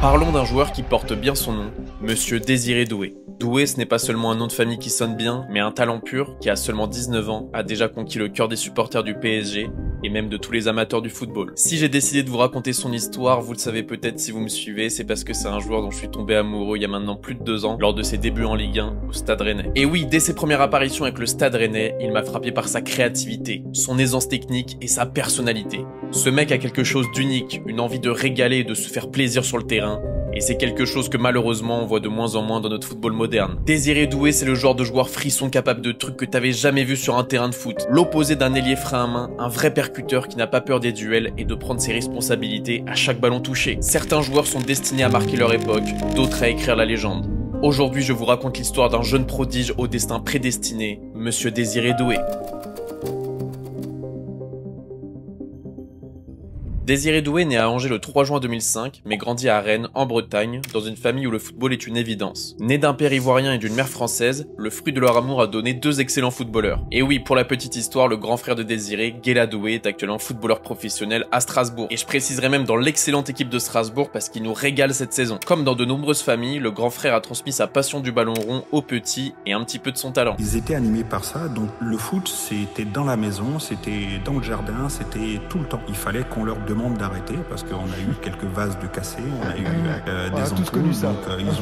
Parlons d'un joueur qui porte bien son nom, Monsieur Désiré Doué. Doué, ce n'est pas seulement un nom de famille qui sonne bien, mais un talent pur qui, à seulement 19 ans, a déjà conquis le cœur des supporters du PSG et même de tous les amateurs du football. Si j'ai décidé de vous raconter son histoire, vous le savez peut-être si vous me suivez, c'est parce que c'est un joueur dont je suis tombé amoureux il y a maintenant plus de 2 ans, lors de ses débuts en Ligue 1 au Stade Rennais. Et oui, dès ses premières apparitions avec le Stade Rennais, il m'a frappé par sa créativité, son aisance technique et sa personnalité. Ce mec a quelque chose d'unique, une envie de régaler et de se faire plaisir sur le terrain. Et c'est quelque chose que malheureusement on voit de moins en moins dans notre football moderne. Désiré Doué, c'est le genre de joueur frisson capable de trucs que t'avais jamais vu sur un terrain de foot. L'opposé d'un ailier frein à main, un vrai percuteur qui n'a pas peur des duels et de prendre ses responsabilités à chaque ballon touché. Certains joueurs sont destinés à marquer leur époque, d'autres à écrire la légende. Aujourd'hui, je vous raconte l'histoire d'un jeune prodige au destin prédestiné, Monsieur Désiré Doué. Désiré Doué naît à Angers le 3 juin 2005, mais grandit à Rennes, en Bretagne, dans une famille où le football est une évidence. Né d'un père ivoirien et d'une mère française, le fruit de leur amour a donné 2 excellents footballeurs. Et oui, pour la petite histoire, le grand frère de Désiré, Guéla Doué, est actuellement footballeur professionnel à Strasbourg. Et je préciserai même dans l'excellente équipe de Strasbourg parce qu'il nous régale cette saison. Comme dans de nombreuses familles, le grand frère a transmis sa passion du ballon rond au petit et un petit peu de son talent. Ils étaient animés par ça, donc le foot c'était dans la maison, c'était dans le jardin, c'était tout le temps. Il fallait qu'on leur demande d'arrêter parce qu'on a eu quelques vases de cassés, on a eu des ampoules,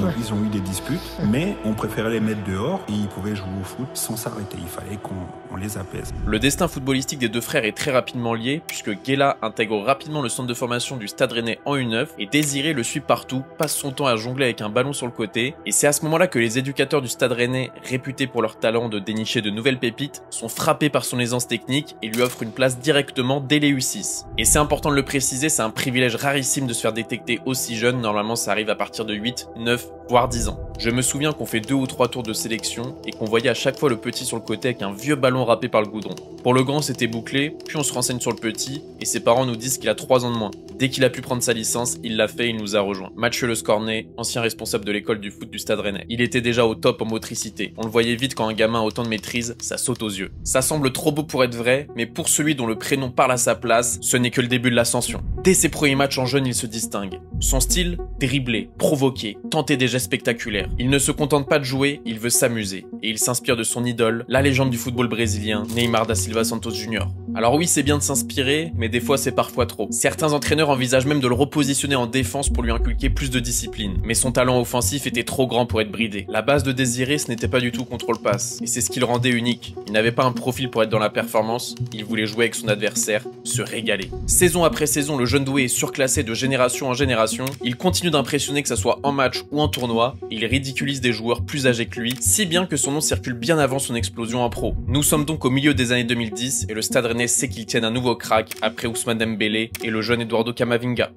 donc ils ont eu des disputes, mais on préférait les mettre dehors et ils pouvaient jouer au foot sans s'arrêter, il fallait qu'on les apaise. Le destin footballistique des 2 frères est très rapidement lié puisque Guéla intègre rapidement le centre de formation du Stade Rennais en U9 et Désiré le suit partout, passe son temps à jongler avec un ballon sur le côté et c'est à ce moment-là que les éducateurs du Stade Rennais, réputés pour leur talent de dénicher de nouvelles pépites, sont frappés par son aisance technique et lui offrent une place directement dès les U6. Et c'est important de le préciser, c'est un privilège rarissime de se faire détecter aussi jeune, normalement ça arrive à partir de 8, 9, voire 10 ans. Je me souviens qu'on fait 2 ou 3 tours de sélection et qu'on voyait à chaque fois le petit sur le côté avec un vieux ballon râpé par le goudron. Pour le grand c'était bouclé, puis on se renseigne sur le petit et ses parents nous disent qu'il a 3 ans de moins. Dès qu'il a pu prendre sa licence, il l'a fait et il nous a rejoint. Mathieu Le Scornet, ancien responsable de l'école du foot du Stade Rennais. Il était déjà au top en motricité. On le voyait vite quand un gamin a autant de maîtrise, ça saute aux yeux. Ça semble trop beau pour être vrai, mais pour celui dont le prénom parle à sa place, ce n'est que le début de l'ascension. Dès ses premiers matchs en jeune, il se distingue. Son style, dribbler, provoquer, tenter des gestes spectaculaires. Il ne se contente pas de jouer, il veut s'amuser. Et il s'inspire de son idole, la légende du football brésilien, Neymar da Silva Santos Jr. Alors oui, c'est bien de s'inspirer, mais des fois c'est parfois trop. Certains entraîneurs envisagent même de le repositionner en défense pour lui inculquer plus de discipline. Mais son talent offensif était trop grand pour être bridé. La base de Désiré, ce n'était pas du tout contrôle-passe. Et c'est ce qui le rendait unique. Il n'avait pas un profil pour être dans la performance, il voulait jouer avec son adversaire, se régaler. Saison après saison, le jeune Doué est surclassé de génération en génération. Il continue d'impressionner que ça soit en match ou en tournoi. Il ridiculise des joueurs plus âgés que lui, si bien que son nom circule bien avant son explosion en pro. Nous sommes donc au milieu des années 2010 et le Stade Rennais sait qu'ils tiennent un nouveau crack après Ousmane Dembélé et le jeune Eduardo Camavinga.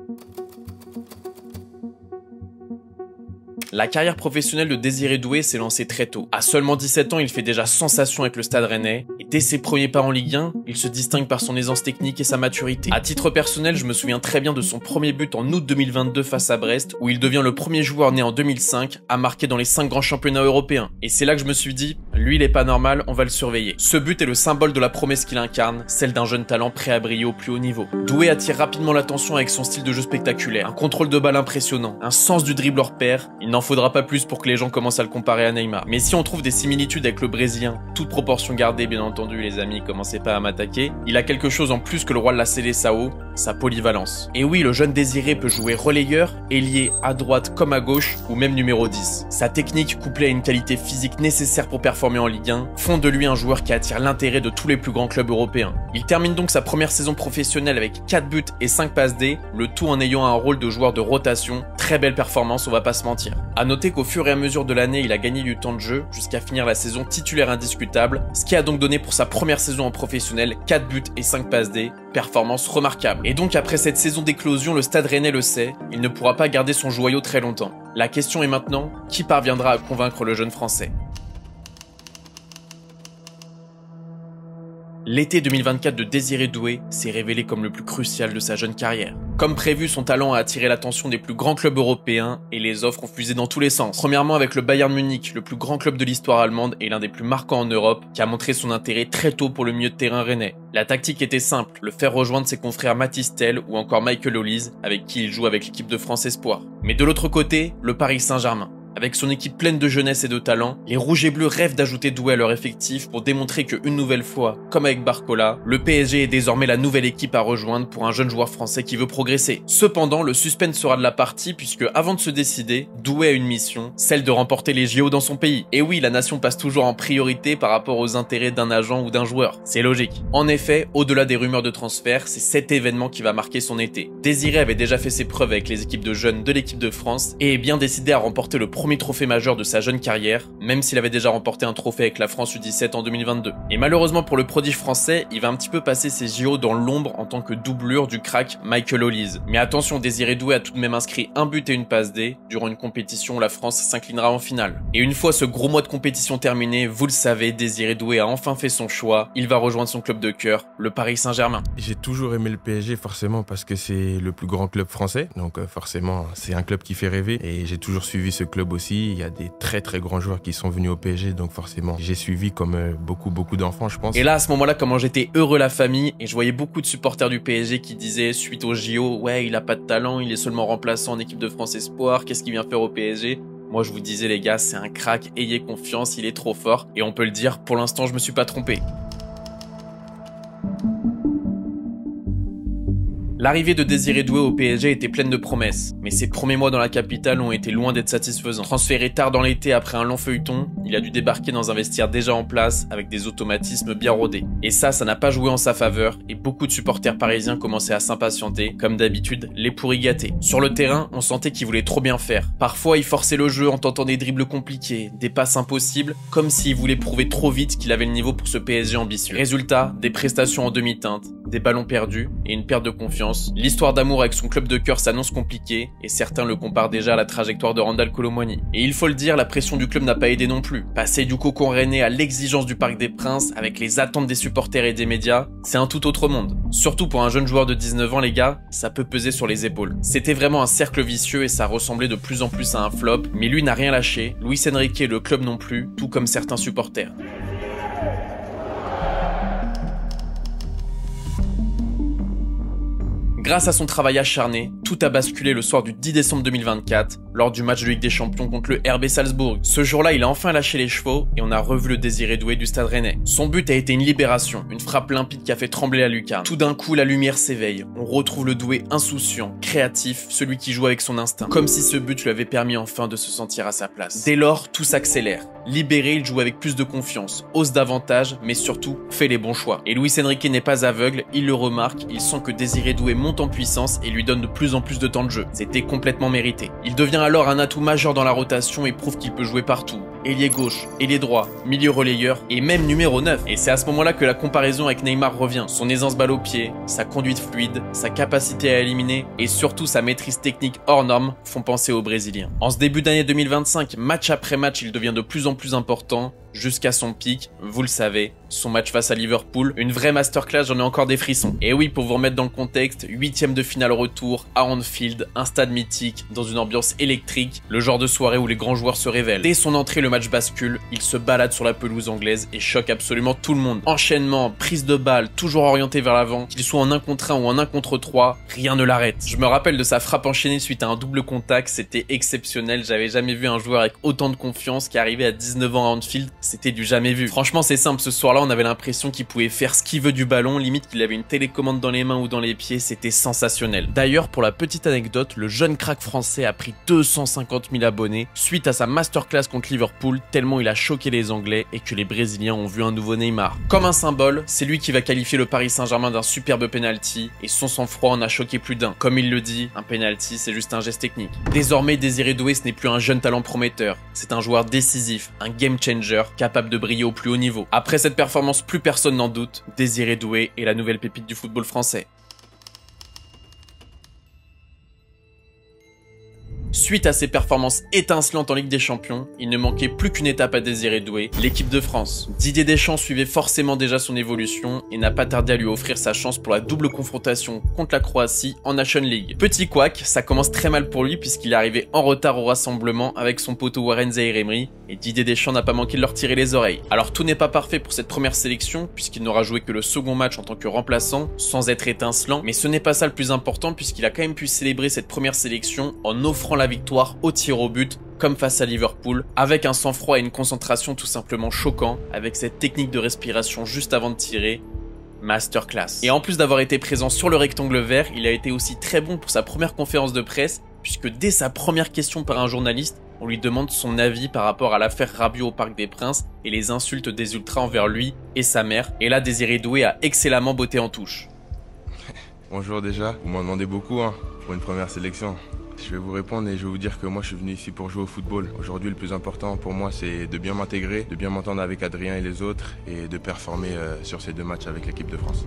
La carrière professionnelle de Désiré Doué s'est lancée très tôt. À seulement 17 ans, il fait déjà sensation avec le Stade Rennais, et dès ses premiers pas en Ligue 1, il se distingue par son aisance technique et sa maturité. À titre personnel, je me souviens très bien de son premier but en août 2022 face à Brest, où il devient le premier joueur né en 2005 à marquer dans les 5 grands championnats européens. Et c'est là que je me suis dit, lui il est pas normal, on va le surveiller. Ce but est le symbole de la promesse qu'il incarne, celle d'un jeune talent prêt à briller au plus haut niveau. Doué attire rapidement l'attention avec son style de jeu spectaculaire, un contrôle de balle impressionnant, un sens du dribble hors pair, il n'en faudra pas plus pour que les gens commencent à le comparer à Neymar. Mais si on trouve des similitudes avec le Brésilien, toute proportion gardée bien entendu les amis, commencez pas à m'attaquer, il a quelque chose en plus que le roi de la Seleção, sa polyvalence. Et oui, le jeune Désiré peut jouer relayeur, ailier à droite comme à gauche ou même numéro 10. Sa technique couplée à une qualité physique nécessaire pour performer en Ligue 1 font de lui un joueur qui attire l'intérêt de tous les plus grands clubs européens. Il termine donc sa première saison professionnelle avec 4 buts et 5 passes D, le tout en ayant un rôle de joueur de rotation. Très belle performance, on va pas se mentir. A noter qu'au fur et à mesure de l'année, il a gagné du temps de jeu jusqu'à finir la saison titulaire indiscutable, ce qui a donc donné pour sa première saison en professionnel 4 buts et 5 passes D, performance remarquable. Et donc après cette saison d'éclosion, le Stade Rennais le sait, il ne pourra pas garder son joyau très longtemps. La question est maintenant, qui parviendra à convaincre le jeune Français ? L'été 2024 de Désiré Doué s'est révélé comme le plus crucial de sa jeune carrière. Comme prévu, son talent a attiré l'attention des plus grands clubs européens et les offres ont fusé dans tous les sens. Premièrement avec le Bayern Munich, le plus grand club de l'histoire allemande et l'un des plus marquants en Europe, qui a montré son intérêt très tôt pour le milieu de terrain rennais. La tactique était simple, le faire rejoindre ses confrères Mathys Tel ou encore Michael Olise, avec qui il joue avec l'équipe de France Espoir. Mais de l'autre côté, le Paris Saint-Germain. Avec son équipe pleine de jeunesse et de talent, les Rouges et Bleus rêvent d'ajouter Doué à leur effectif pour démontrer qu'une nouvelle fois, comme avec Barcola, le PSG est désormais la nouvelle équipe à rejoindre pour un jeune joueur français qui veut progresser. Cependant, le suspense sera de la partie puisque avant de se décider, Doué a une mission, celle de remporter les JO dans son pays. Et oui, la nation passe toujours en priorité par rapport aux intérêts d'un agent ou d'un joueur. C'est logique. En effet, au-delà des rumeurs de transfert, c'est cet événement qui va marquer son été. Désiré avait déjà fait ses preuves avec les équipes de jeunes de l'équipe de France et est bien décidé à remporter le premier trophée majeur de sa jeune carrière, même s'il avait déjà remporté un trophée avec la France U17 en 2022. Et malheureusement pour le prodige français, il va un petit peu passer ses JO dans l'ombre en tant que doublure du crack Michael Olise. Mais attention, Désiré Doué a tout de même inscrit un but et une passe D durant une compétition où la France s'inclinera en finale. Et une fois ce gros mois de compétition terminé, vous le savez, Désiré Doué a enfin fait son choix. Il va rejoindre son club de cœur, le Paris Saint-Germain. J'ai toujours aimé le PSG forcément parce que c'est le plus grand club français, donc forcément c'est un club qui fait rêver et j'ai toujours suivi ce club aussi. Il y a des très grands joueurs qui sont venus au PSG, donc forcément j'ai suivi comme beaucoup d'enfants je pense. Et là à ce moment-là, comment j'étais heureux la famille, et je voyais beaucoup de supporters du PSG qui disaient suite au JO, ouais il a pas de talent, il est seulement remplaçant en équipe de France Espoir, qu'est-ce qu'il vient faire au PSG? Moi je vous disais les gars, c'est un crack, ayez confiance, il est trop fort, et on peut le dire, pour l'instant je me suis pas trompé. L'arrivée de Désiré Doué au PSG était pleine de promesses, mais ses premiers mois dans la capitale ont été loin d'être satisfaisants. Transféré tard dans l'été après un long feuilleton, il a dû débarquer dans un vestiaire déjà en place avec des automatismes bien rodés. Et ça n'a pas joué en sa faveur et beaucoup de supporters parisiens commençaient à s'impatienter, comme d'habitude, les pourris gâtés. Sur le terrain, on sentait qu'il voulait trop bien faire. Parfois, il forçait le jeu en tentant des dribbles compliqués, des passes impossibles, comme s'il voulait prouver trop vite qu'il avait le niveau pour ce PSG ambitieux. Résultat, des prestations en demi-teinte, des ballons perdus et une perte de confiance. L'histoire d'amour avec son club de cœur s'annonce compliquée et certains le comparent déjà à la trajectoire de Randal Kolo Muani. Et il faut le dire, la pression du club n'a pas aidé non plus. Passer du cocon rennais à l'exigence du Parc des Princes avec les attentes des supporters et des médias, c'est un tout autre monde. Surtout pour un jeune joueur de 19 ans les gars, ça peut peser sur les épaules. C'était vraiment un cercle vicieux et ça ressemblait de plus en plus à un flop, mais lui n'a rien lâché, Luis Enrique et le club non plus, tout comme certains supporters. Grâce à son travail acharné, tout a basculé le soir du 10 décembre 2024, lors du match de Ligue des Champions contre le RB Salzbourg. Ce jour-là, il a enfin lâché les chevaux et on a revu le Désiré Doué du Stade Rennais. Son but a été une libération, une frappe limpide qui a fait trembler la lucarne. Tout d'un coup, la lumière s'éveille. On retrouve le Doué insouciant, créatif, celui qui joue avec son instinct. Comme si ce but lui avait permis enfin de se sentir à sa place. Dès lors, tout s'accélère. Libéré, il joue avec plus de confiance, ose davantage, mais surtout fait les bons choix. Et Luis Enrique n'est pas aveugle, il le remarque, il sent que Désiré Doué monte en puissance et lui donne de plus en plus de temps de jeu. C'était complètement mérité. Il devient alors un atout majeur dans la rotation et prouve qu'il peut jouer partout. Ailier gauche, ailier droit, milieu relayeur et même numéro 9. Et c'est à ce moment-là que la comparaison avec Neymar revient. Son aisance balle au pied, sa conduite fluide, sa capacité à éliminer et surtout sa maîtrise technique hors norme font penser au Brésilien. En ce début d'année 2025, match après match, il devient de plus en plus important jusqu'à son pic, vous le savez, son match face à Liverpool, une vraie masterclass, j'en ai encore des frissons. Et oui, pour vous remettre dans le contexte, 8e de finale retour à Anfield, un stade mythique, dans une ambiance électrique, le genre de soirée où les grands joueurs se révèlent. Dès son entrée, le match bascule, il se balade sur la pelouse anglaise et choque absolument tout le monde. Enchaînement, prise de balle, toujours orienté vers l'avant, qu'il soit en 1 contre 1 ou en 1 contre 3, rien ne l'arrête. Je me rappelle de sa frappe enchaînée suite à un double contact, c'était exceptionnel, j'avais jamais vu un joueur avec autant de confiance qui arrivait à 19 ans à Anfield. C'était du jamais vu. Franchement, c'est simple, ce soir-là, on avait l'impression qu'il pouvait faire ce qu'il veut du ballon, limite qu'il avait une télécommande dans les mains ou dans les pieds, c'était sensationnel. D'ailleurs, pour la petite anecdote, le jeune crack français a pris 250 000 abonnés suite à sa masterclass contre Liverpool, tellement il a choqué les Anglais et que les Brésiliens ont vu un nouveau Neymar. Comme un symbole, c'est lui qui va qualifier le Paris Saint-Germain d'un superbe penalty et son sang-froid en a choqué plus d'un. Comme il le dit, un penalty, c'est juste un geste technique. Désormais, Désiré Doué, ce n'est plus un jeune talent prometteur, c'est un joueur décisif, un game changer, capable de briller au plus haut niveau. Après cette performance, plus personne n'en doute, Désiré Doué est la nouvelle pépite du football français. Suite à ses performances étincelantes en Ligue des Champions, il ne manquait plus qu'une étape à Désiré Doué, l'équipe de France. Didier Deschamps suivait forcément déjà son évolution et n'a pas tardé à lui offrir sa chance pour la double confrontation contre la Croatie en Nation League. Petit couac, ça commence très mal pour lui puisqu'il est arrivé en retard au rassemblement avec son poteau Warren Zaïre-Emery et Didier Deschamps n'a pas manqué de leur tirer les oreilles. Alors tout n'est pas parfait pour cette première sélection puisqu'il n'aura joué que le second match en tant que remplaçant sans être étincelant, mais ce n'est pas ça le plus important puisqu'il a quand même pu célébrer cette première sélection en offrant la victoire au tir au but comme face à Liverpool, avec un sang-froid et une concentration tout simplement choquant, avec cette technique de respiration juste avant de tirer. Masterclass. Et en plus d'avoir été présent sur le rectangle vert, il a été aussi très bon pour sa première conférence de presse, puisque dès sa première question par un journaliste, on lui demande son avis par rapport à l'affaire Rabiot au Parc des Princes et les insultes des ultras envers lui et sa mère. Et là, Désiré Doué a excellemment botté en touche. Bonjour déjà, vous m'en demandez beaucoup pour une première sélection. Je vais vous répondre et je vais vous dire que moi je suis venu ici pour jouer au football. Aujourd'hui le plus important pour moi c'est de bien m'intégrer, de bien m'entendre avec Adrien et les autres et de performer sur ces 2 matchs avec l'équipe de France.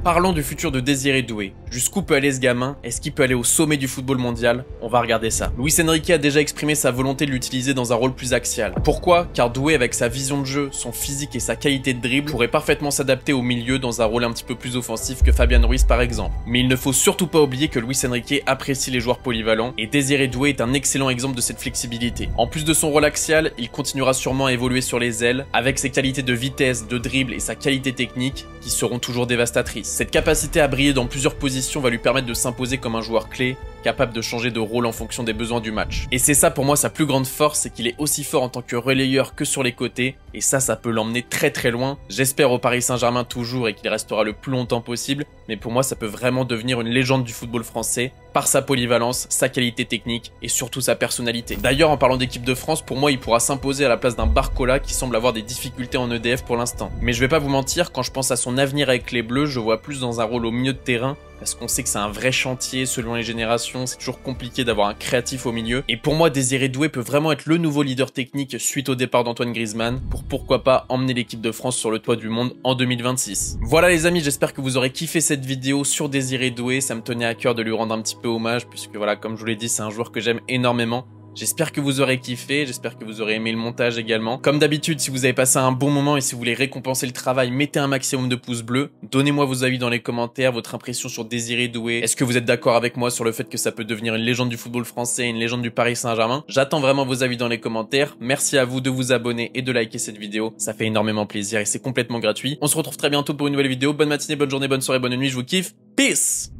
Parlons du futur de Désiré Doué. Jusqu'où peut aller ce gamin? Est-ce qu'il peut aller au sommet du football mondial? On va regarder ça. Luis Enrique a déjà exprimé sa volonté de l'utiliser dans un rôle plus axial. Pourquoi? Car Doué, avec sa vision de jeu, son physique et sa qualité de dribble, pourrait parfaitement s'adapter au milieu dans un rôle un petit peu plus offensif que Fabian Ruiz par exemple. Mais il ne faut surtout pas oublier que Luis Enrique apprécie les joueurs polyvalents et Désiré Doué est un excellent exemple de cette flexibilité. En plus de son rôle axial, il continuera sûrement à évoluer sur les ailes, avec ses qualités de vitesse, de dribble et sa qualité technique qui seront toujours dévastatrices. Cette capacité à briller dans plusieurs positions va lui permettre de s'imposer comme un joueur clé, capable de changer de rôle en fonction des besoins du match. Et c'est ça pour moi sa plus grande force, c'est qu'il est aussi fort en tant que relayeur que sur les côtés, et ça peut l'emmener très très loin. J'espère au Paris Saint-Germain toujours et qu'il restera le plus longtemps possible, mais pour moi ça peut vraiment devenir une légende du football français, par sa polyvalence, sa qualité technique et surtout sa personnalité. D'ailleurs en parlant d'équipe de France, pour moi il pourra s'imposer à la place d'un Barcola qui semble avoir des difficultés en EDF pour l'instant. Mais je vais pas vous mentir, quand je pense à son avenir avec les Bleus, je vois plus dans un rôle au milieu de terrain, parce qu'on sait que c'est un vrai chantier selon les générations, c'est toujours compliqué d'avoir un créatif au milieu. Et pour moi, Désiré Doué peut vraiment être le nouveau leader technique suite au départ d'Antoine Griezmann, pour pourquoi pas emmener l'équipe de France sur le toit du monde en 2026. Voilà les amis, j'espère que vous aurez kiffé cette vidéo sur Désiré Doué, ça me tenait à cœur de lui rendre un petit peu hommage, puisque voilà, comme je vous l'ai dit, c'est un joueur que j'aime énormément. J'espère que vous aurez kiffé, j'espère que vous aurez aimé le montage également. Comme d'habitude, si vous avez passé un bon moment et si vous voulez récompenser le travail, mettez un maximum de pouces bleus. Donnez-moi vos avis dans les commentaires, votre impression sur Désiré Doué. Est-ce que vous êtes d'accord avec moi sur le fait que ça peut devenir une légende du football français, une légende du Paris Saint-Germain? J'attends vraiment vos avis dans les commentaires. Merci à vous de vous abonner et de liker cette vidéo. Ça fait énormément plaisir et c'est complètement gratuit. On se retrouve très bientôt pour une nouvelle vidéo. Bonne matinée, bonne journée, bonne soirée, bonne nuit. Je vous kiffe. Peace!